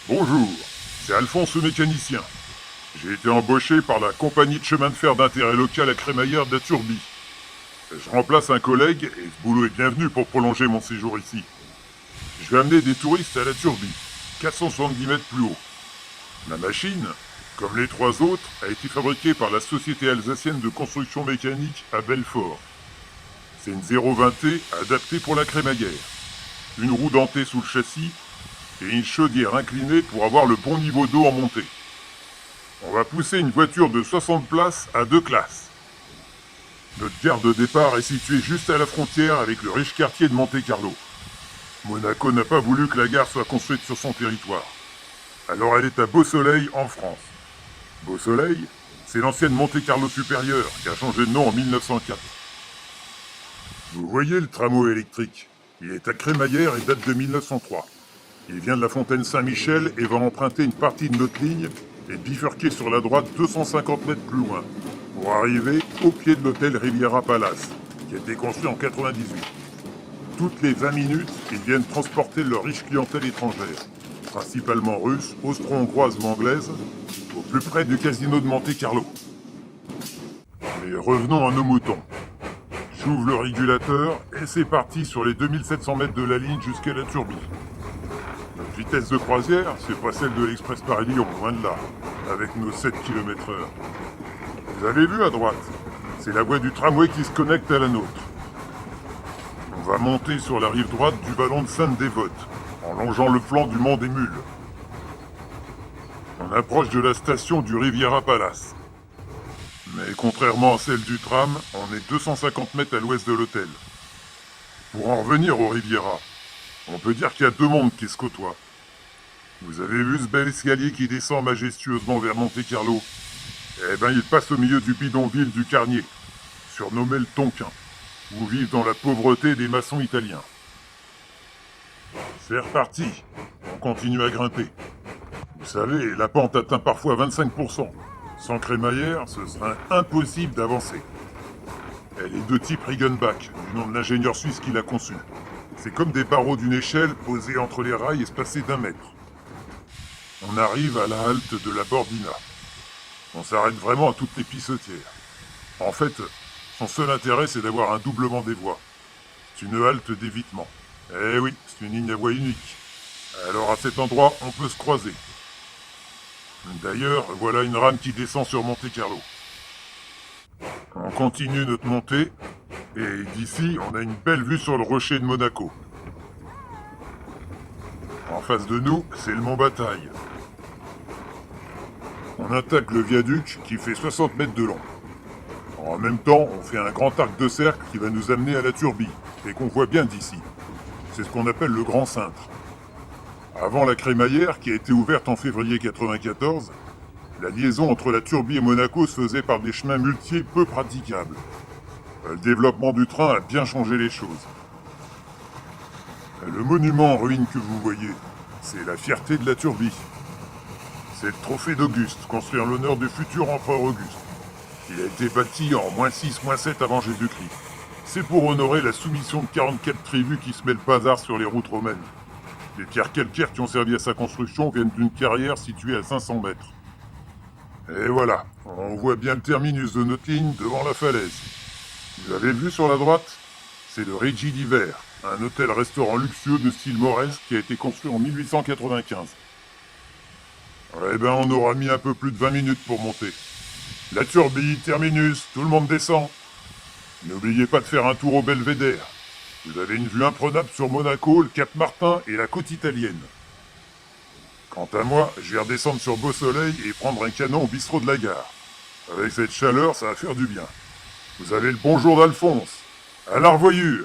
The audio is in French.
Bonjour, c'est Alphonse le mécanicien. J'ai été embauché par la compagnie de chemin de fer d'intérêt local à Crémaillère de la Turbie. Je remplace un collègue et ce boulot est bienvenu pour prolonger mon séjour ici. Je vais amener des touristes à la Turbie, 470 mètres plus haut. La machine, comme les trois autres, a été fabriquée par la Société alsacienne de construction mécanique à Belfort. C'est une 020T adaptée pour la crémaillère. Une roue dentée sous le châssis et une chaudière inclinée pour avoir le bon niveau d'eau en montée. On va pousser une voiture de 60 places à 2 classes. Notre gare de départ est située juste à la frontière avec le riche quartier de Monte-Carlo. Monaco n'a pas voulu que la gare soit construite sur son territoire. Alors elle est à Beau-Soleil, en France. Beau-Soleil, c'est l'ancienne Monte-Carlo supérieure qui a changé de nom en 1904. Vous voyez le tramway électrique? Il est à Crémaillère et date de 1903. Il vient de la fontaine Saint-Michel et va emprunter une partie de notre ligne et bifurquer sur la droite 250 mètres plus loin, pour arriver au pied de l'hôtel Riviera Palace, qui a été construit en 98. Toutes les 20 minutes, ils viennent transporter leur riche clientèle étrangère, principalement russe, austro-hongroise ou anglaise, au plus près du casino de Monte-Carlo. Mais revenons à nos moutons. J'ouvre le régulateur et c'est parti sur les 2700 mètres de la ligne jusqu'à la Turbie. Notre vitesse de croisière, c'est pas celle de l'Express Paris-Lyon, loin de là, avec nos 7 km/h. Vous avez vu à droite? C'est la voie du tramway qui se connecte à la nôtre. On va monter sur la rive droite du vallon de Sainte-Dévote, en longeant le flanc du Mont des Mules. On approche de la station du Riviera Palace. Mais contrairement à celle du tram, on est 250 mètres à l'ouest de l'hôtel. Pour en revenir au Riviera, on peut dire qu'il y a deux mondes qui se côtoient. Vous avez vu ce bel escalier qui descend majestueusement vers Monte-Carlo? Eh ben, il passe au milieu du bidonville du Carnier, surnommé le Tonkin, où vivent dans la pauvreté des maçons italiens. C'est reparti, on continue à grimper. Vous savez, la pente atteint parfois 25%. Sans crémaillère, ce serait impossible d'avancer. Elle est de type Riggenbach, du nom de l'ingénieur suisse qui l'a conçue. C'est comme des barreaux d'une échelle posés entre les rails espacés d'1 mètre. On arrive à la halte de la Bordina. On s'arrête vraiment à toutes les pissotières. En fait, son seul intérêt, c'est d'avoir un doublement des voies. C'est une halte d'évitement. Eh oui, c'est une ligne à voie unique. Alors à cet endroit, on peut se croiser. D'ailleurs, voilà une rame qui descend sur Monte-Carlo. On continue notre montée, et d'ici, on a une belle vue sur le rocher de Monaco. En face de nous, c'est le Mont Bataille. On attaque le viaduc qui fait 60 mètres de long. En même temps, on fait un grand arc de cercle qui va nous amener à la Turbie, et qu'on voit bien d'ici. C'est ce qu'on appelle le Grand Cintre. Avant la crémaillère, qui a été ouverte en février 1994, la liaison entre la Turbie et Monaco se faisait par des chemins muletiers peu praticables. Le développement du train a bien changé les choses. Le monument en ruine que vous voyez, c'est la fierté de la Turbie. C'est le trophée d'Auguste, construit en l'honneur du futur empereur Auguste. Il a été bâti en -6, -7 avant Jésus-Christ. C'est pour honorer la soumission de 44 tribus qui se mêlent le bazar sur les routes romaines. Les pierres calcaires qui ont servi à sa construction viennent d'une carrière située à 500 mètres. Et voilà, on voit bien le terminus de notre ligne devant la falaise. Vous avez vu sur la droite? C'est le Rigi d'hiver, un hôtel-restaurant luxueux de style mauresque qui a été construit en 1895. Eh ben, on aura mis un peu plus de 20 minutes pour monter. La Turbie, terminus, tout le monde descend. N'oubliez pas de faire un tour au Belvédère. Vous avez une vue imprenable sur Monaco, le Cap Martin et la côte italienne. Quant à moi, je vais redescendre sur Beau-Soleil et prendre un canon au bistrot de la gare. Avec cette chaleur, ça va faire du bien. Vous avez le bonjour d'Alphonse. À la revoyure!